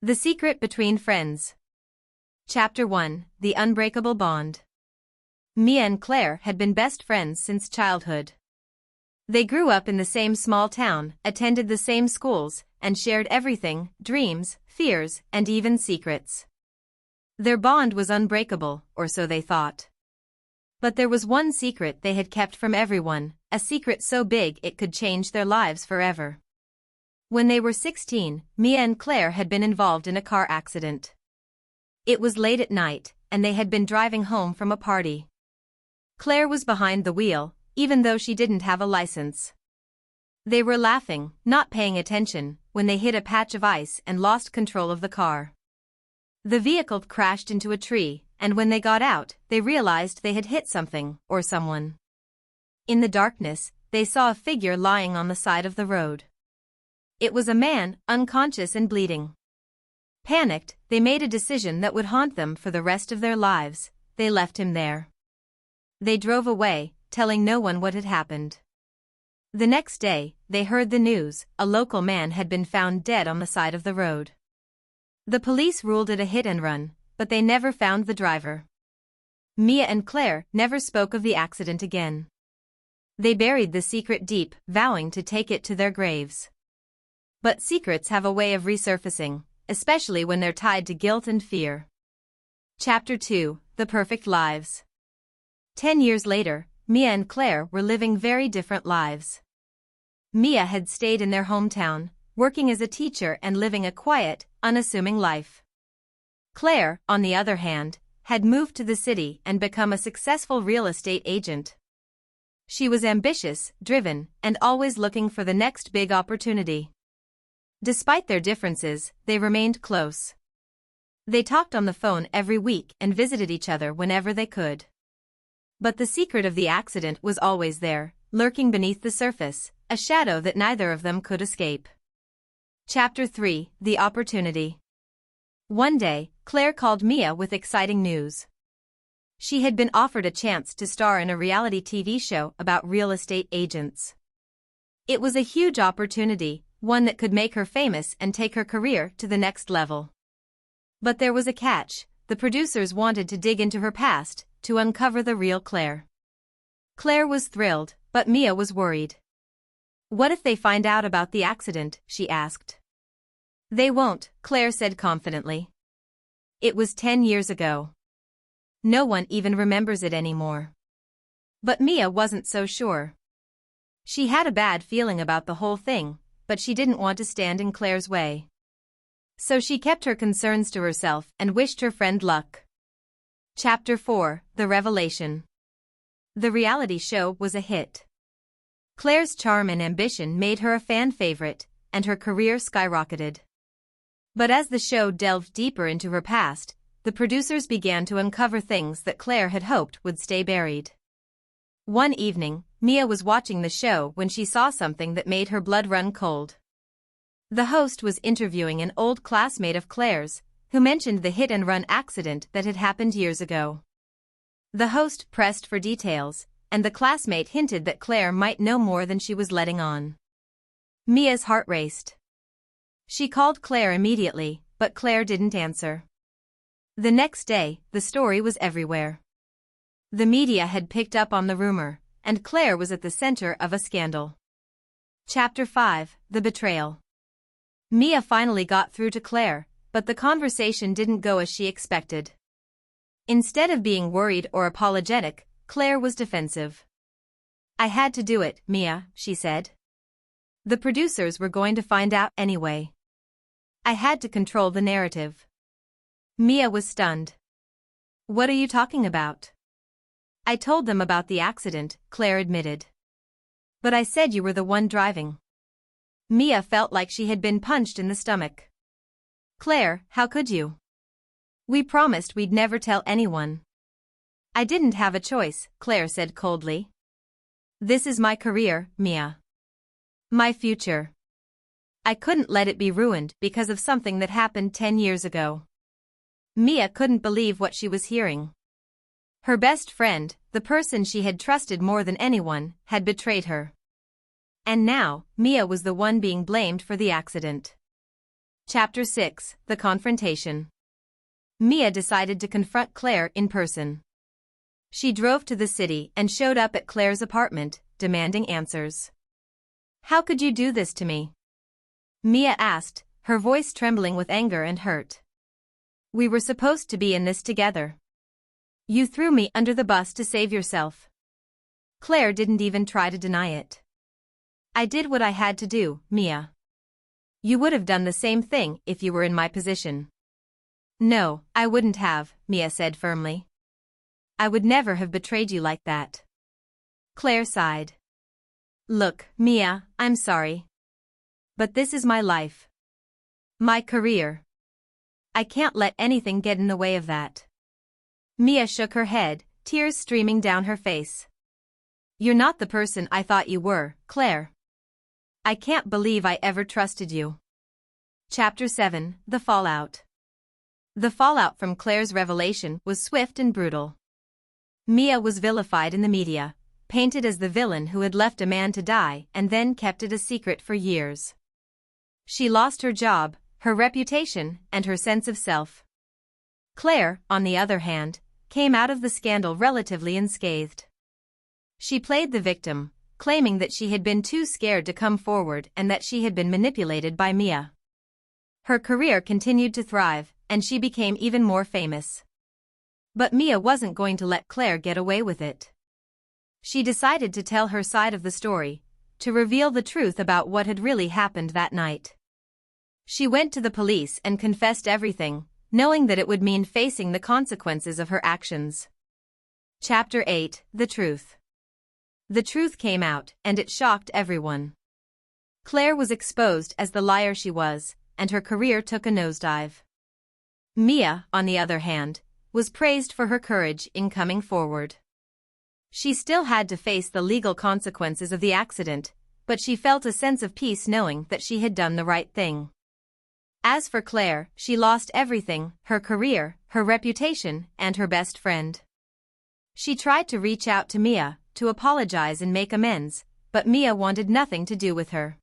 The Secret Between Friends. Chapter 1: The Unbreakable Bond. Mia and Claire had been best friends since childhood. They grew up in the same small town, attended the same schools, and shared everything: dreams, fears, and even secrets. Their bond was unbreakable, or so they thought. But there was one secret they had kept from everyone, a secret so big it could change their lives forever. When they were 16, Mia and Claire had been involved in a car accident. It was late at night, and they had been driving home from a party. Claire was behind the wheel, even though she didn't have a license. They were laughing, not paying attention, when they hit a patch of ice and lost control of the car. The vehicle crashed into a tree, and when they got out, they realized they had hit something, or someone. In the darkness, they saw a figure lying on the side of the road. It was a man, unconscious and bleeding. Panicked, they made a decision that would haunt them for the rest of their lives. They left him there. They drove away, telling no one what had happened. The next day, they heard the news: a local man had been found dead on the side of the road. The police ruled it a hit and run, but they never found the driver. Mia and Claire never spoke of the accident again. They buried the secret deep, vowing to take it to their graves. But secrets have a way of resurfacing, especially when they're tied to guilt and fear. Chapter 2: The Perfect Lives. 10 years later, Mia and Claire were living very different lives. Mia had stayed in their hometown, working as a teacher and living a quiet, unassuming life. Claire, on the other hand, had moved to the city and become a successful real estate agent. She was ambitious, driven, and always looking for the next big opportunity. Despite their differences, they remained close. They talked on the phone every week and visited each other whenever they could. But the secret of the accident was always there, lurking beneath the surface, a shadow that neither of them could escape. Chapter 3: The Opportunity. One day, Claire called Mia with exciting news. She had been offered a chance to star in a reality TV show about real estate agents. It was a huge opportunity, one that could make her famous and take her career to the next level. But there was a catch: the producers wanted to dig into her past, to uncover the real Claire. Claire was thrilled, but Mia was worried. What if they find out about the accident? She asked. They won't, Claire said confidently. It was 10 years ago. No one even remembers it anymore. But Mia wasn't so sure. She had a bad feeling about the whole thing, but she didn't want to stand in Claire's way. So she kept her concerns to herself and wished her friend luck. Chapter 4: The Revelation. The reality show was a hit. Claire's charm and ambition made her a fan favorite, and her career skyrocketed. But as the show delved deeper into her past, the producers began to uncover things that Claire had hoped would stay buried. One evening, Mia was watching the show when she saw something that made her blood run cold. The host was interviewing an old classmate of Claire's, who mentioned the hit-and-run accident that had happened years ago. The host pressed for details, and the classmate hinted that Claire might know more than she was letting on. Mia's heart raced. She called Claire immediately, but Claire didn't answer. The next day, the story was everywhere. The media had picked up on the rumor, and Claire was at the center of a scandal. Chapter 5: The Betrayal. Mia finally got through to Claire, but the conversation didn't go as she expected. Instead of being worried or apologetic, Claire was defensive. I had to do it, Mia, she said. The producers were going to find out anyway. I had to control the narrative. Mia was stunned. What are you talking about? I told them about the accident, Claire admitted. But I said you were the one driving. Mia felt like she had been punched in the stomach. Claire, how could you? We promised we'd never tell anyone. I didn't have a choice, Claire said coldly. This is my career, Mia. My future. I couldn't let it be ruined because of something that happened 10 years ago. Mia couldn't believe what she was hearing. Her best friend, the person she had trusted more than anyone, had betrayed her. And now, Mia was the one being blamed for the accident. Chapter 6, The Confrontation. Mia decided to confront Claire in person. She drove to the city and showed up at Claire's apartment, demanding answers. "How could you do this to me?" Mia asked, her voice trembling with anger and hurt. "We were supposed to be in this together. You threw me under the bus to save yourself." Claire didn't even try to deny it. "I did what I had to do, Mia. You would have done the same thing if you were in my position." "No, I wouldn't have," Mia said firmly. "I would never have betrayed you like that." Claire sighed. "Look, Mia, I'm sorry. But this is my life. My career. I can't let anything get in the way of that." Mia shook her head, tears streaming down her face. "You're not the person I thought you were, Claire. I can't believe I ever trusted you." Chapter 7, The Fallout. The fallout from Claire's revelation was swift and brutal. Mia was vilified in the media, painted as the villain who had left a man to die and then kept it a secret for years. She lost her job, her reputation, and her sense of self. Claire, on the other hand, came out of the scandal relatively unscathed. She played the victim, claiming that she had been too scared to come forward and that she had been manipulated by Mia. Her career continued to thrive, and she became even more famous. But Mia wasn't going to let Claire get away with it. She decided to tell her side of the story, to reveal the truth about what had really happened that night. She went to the police and confessed everything, knowing that it would mean facing the consequences of her actions. Chapter 8, The Truth. The truth came out, and it shocked everyone. Claire was exposed as the liar she was, and her career took a nosedive. Mia, on the other hand, was praised for her courage in coming forward. She still had to face the legal consequences of the accident, but she felt a sense of peace knowing that she had done the right thing. As for Claire, she lost everything: her career, her reputation, and her best friend. She tried to reach out to Mia, to apologize and make amends, but Mia wanted nothing to do with her.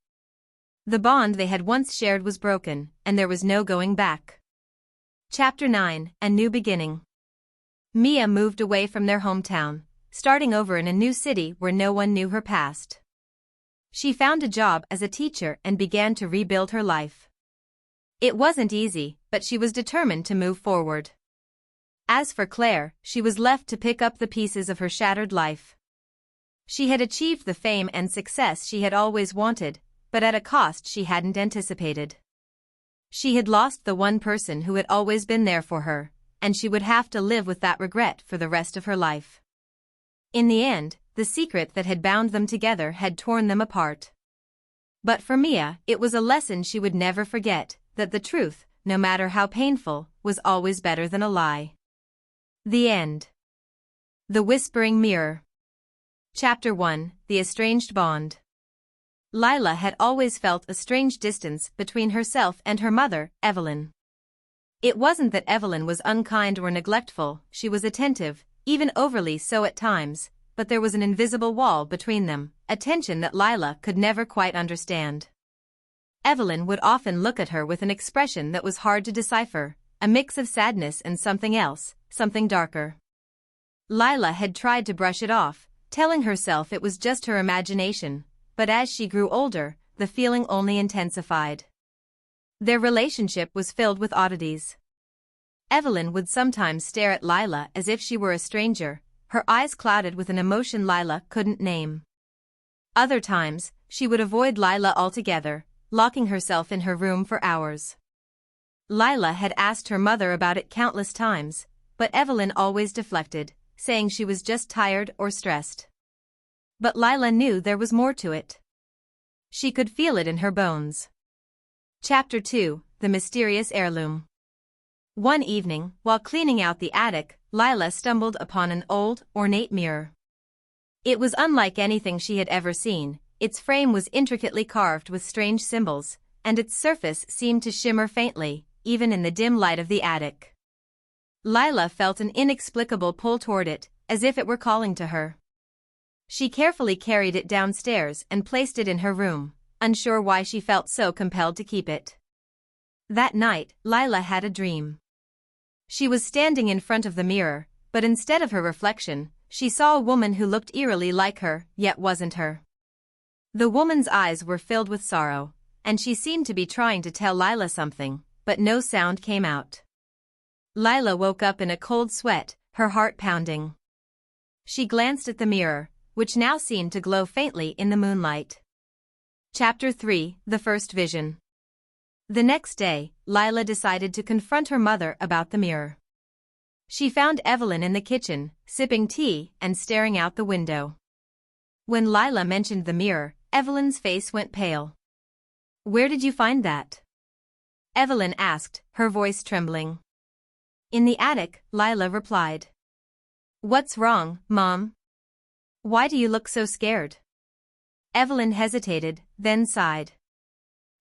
The bond they had once shared was broken, and there was no going back. Chapter 9, A New Beginning. Mia moved away from their hometown, starting over in a new city where no one knew her past. She found a job as a teacher and began to rebuild her life. It wasn't easy, but she was determined to move forward. As for Claire, she was left to pick up the pieces of her shattered life. She had achieved the fame and success she had always wanted, but at a cost she hadn't anticipated. She had lost the one person who had always been there for her, and she would have to live with that regret for the rest of her life. In the end, the secret that had bound them together had torn them apart. But for Mia, it was a lesson she would never forget, that the truth, no matter how painful, was always better than a lie. The end. The Whispering Mirror. Chapter 1, The Estranged Bond. Lila had always felt a strange distance between herself and her mother, Evelyn. It wasn't that Evelyn was unkind or neglectful; she was attentive, even overly so at times, but there was an invisible wall between them, a tension that Lila could never quite understand. Evelyn would often look at her with an expression that was hard to decipher, a mix of sadness and something else, something darker. Lila had tried to brush it off, telling herself it was just her imagination, but as she grew older, the feeling only intensified. Their relationship was filled with oddities. Evelyn would sometimes stare at Lila as if she were a stranger, her eyes clouded with an emotion Lila couldn't name. Other times, she would avoid Lila altogether, locking herself in her room for hours. Lila had asked her mother about it countless times, but Evelyn always deflected, saying she was just tired or stressed. But Lila knew there was more to it. She could feel it in her bones. Chapter 2, The Mysterious Heirloom. One evening, while cleaning out the attic, Lila stumbled upon an old, ornate mirror. It was unlike anything she had ever seen. Its frame was intricately carved with strange symbols, and its surface seemed to shimmer faintly, even in the dim light of the attic. Lila felt an inexplicable pull toward it, as if it were calling to her. She carefully carried it downstairs and placed it in her room, unsure why she felt so compelled to keep it. That night, Lila had a dream. She was standing in front of the mirror, but instead of her reflection, she saw a woman who looked eerily like her, yet wasn't her. The woman's eyes were filled with sorrow, and she seemed to be trying to tell Lila something, but no sound came out. Lila woke up in a cold sweat, her heart pounding. She glanced at the mirror, which now seemed to glow faintly in the moonlight. Chapter 3: The First Vision. The next day, Lila decided to confront her mother about the mirror. She found Evelyn in the kitchen, sipping tea and staring out the window. When Lila mentioned the mirror, Evelyn's face went pale. "Where did you find that?" Evelyn asked, her voice trembling. "In the attic," Lila replied. "What's wrong, Mom? Why do you look so scared?" Evelyn hesitated, then sighed.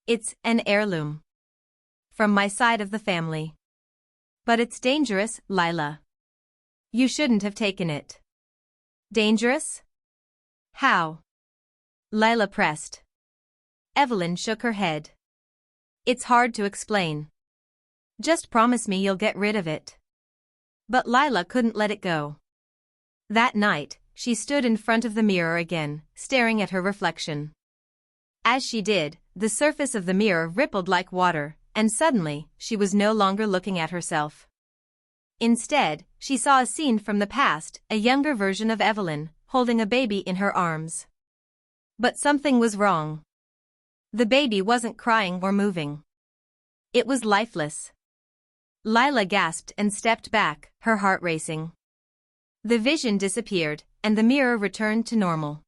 "It's an heirloom. From my side of the family. But it's dangerous, Lila. You shouldn't have taken it." "Dangerous? How?" Lila pressed. Evelyn shook her head. "It's hard to explain. Just promise me you'll get rid of it." But Lila couldn't let it go. That night, she stood in front of the mirror again, staring at her reflection. As she did, the surface of the mirror rippled like water, and suddenly, she was no longer looking at herself. Instead, she saw a scene from the past, a younger version of Evelyn, holding a baby in her arms. But something was wrong. The baby wasn't crying or moving. It was lifeless. Lila gasped and stepped back, her heart racing. The vision disappeared, and the mirror returned to normal.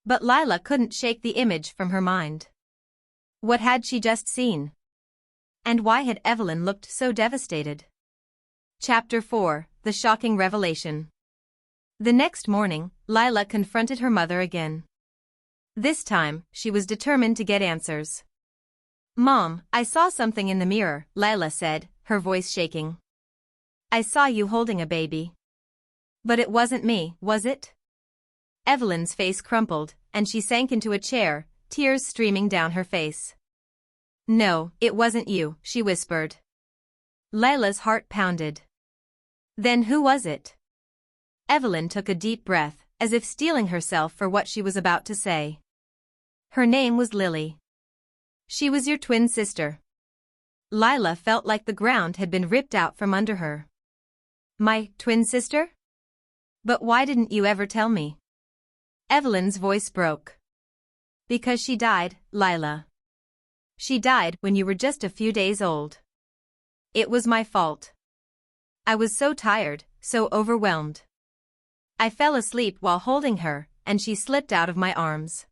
But Lila couldn't shake the image from her mind. What had she just seen? And why had Evelyn looked so devastated? Chapter 4: The Shocking Revelation. The next morning, Lila confronted her mother again. This time, she was determined to get answers. "Mom, I saw something in the mirror," Lila said, her voice shaking. "I saw you holding a baby. But it wasn't me, was it?" Evelyn's face crumpled, and she sank into a chair, tears streaming down her face. "No, it wasn't you," she whispered. Lila's heart pounded. "Then who was it?" Evelyn took a deep breath, as if steeling herself for what she was about to say. "Her name was Lily. She was your twin sister." Lila felt like the ground had been ripped out from under her. "My twin sister? But why didn't you ever tell me?" Evelyn's voice broke. "Because she died, Lila. She died when you were just a few days old. It was my fault. I was so tired, so overwhelmed. I fell asleep while holding her, and she slipped out of my arms.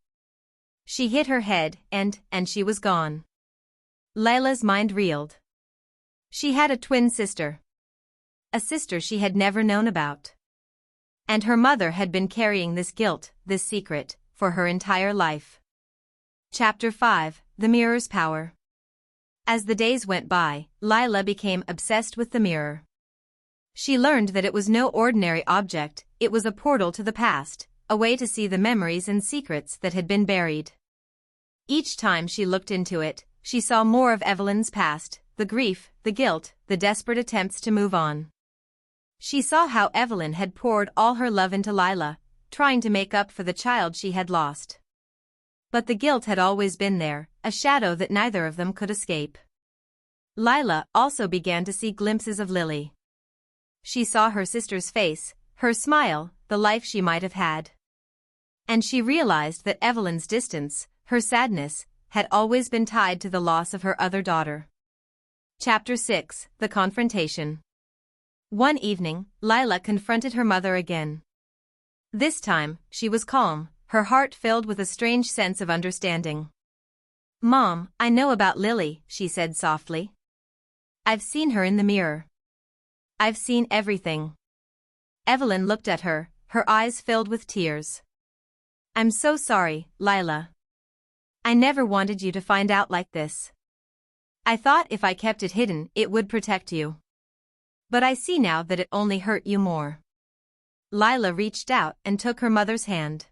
She hit her head, and she was gone." Lila's mind reeled. She had a twin sister. A sister she had never known about. And her mother had been carrying this guilt, this secret, for her entire life. Chapter 5: The Mirror's Power. As the days went by, Lila became obsessed with the mirror. She learned that it was no ordinary object, it was a portal to the past, a way to see the memories and secrets that had been buried. Each time she looked into it, she saw more of Evelyn's past, the grief, the guilt, the desperate attempts to move on. She saw how Evelyn had poured all her love into Lila, trying to make up for the child she had lost. But the guilt had always been there, a shadow that neither of them could escape. Lila also began to see glimpses of Lily. She saw her sister's face, her smile, the life she might have had. And she realized that Evelyn's distance, her sadness, had always been tied to the loss of her other daughter. Chapter 6: The Confrontation. One evening, Lila confronted her mother again. This time, she was calm, her heart filled with a strange sense of understanding. "Mom, I know about Lily," she said softly. "I've seen her in the mirror. I've seen everything." Evelyn looked at her, her eyes filled with tears. "I'm so sorry, Lila. I never wanted you to find out like this. I thought if I kept it hidden, it would protect you. But I see now that it only hurt you more." Lila reached out and took her mother's hand.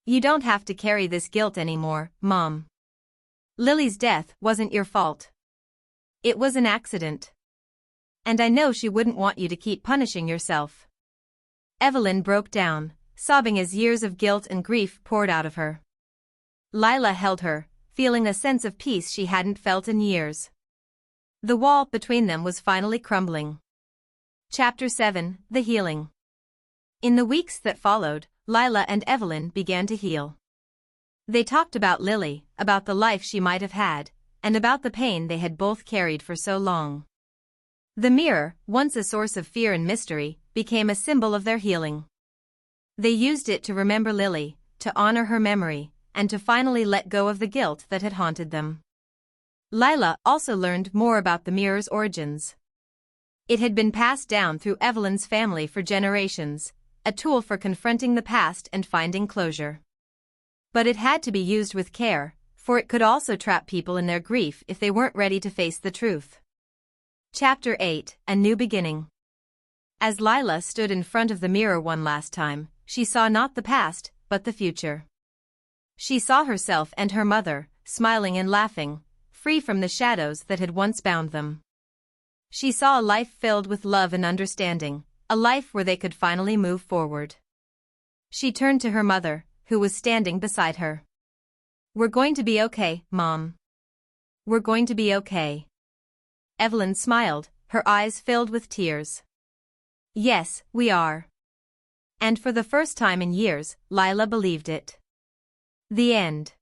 "You don't have to carry this guilt anymore, Mom. Lily's death wasn't your fault. It was an accident. And I know she wouldn't want you to keep punishing yourself. Evelyn broke down, sobbing as years of guilt and grief poured out of her. Lila held her, feeling a sense of peace she hadn't felt in years. The wall between them was finally crumbling. Chapter 7: The Healing. In the weeks that followed, Lila and Evelyn began to heal. They talked about Lily, about the life she might have had, and about the pain they had both carried for so long. The mirror, once a source of fear and mystery, became a symbol of their healing. They used it to remember Lily, to honor her memory, and to finally let go of the guilt that had haunted them. Lila also learned more about the mirror's origins. It had been passed down through Evelyn's family for generations, a tool for confronting the past and finding closure. But it had to be used with care, for it could also trap people in their grief if they weren't ready to face the truth. Chapter 8: A New Beginning. As Lila stood in front of the mirror one last time, she saw not the past, but the future. She saw herself and her mother, smiling and laughing, free from the shadows that had once bound them. She saw a life filled with love and understanding, a life where they could finally move forward. She turned to her mother, who was standing beside her. "We're going to be okay, Mom. We're going to be okay." Evelyn smiled, her eyes filled with tears. "Yes, we are." And for the first time in years, Lila believed it. The end.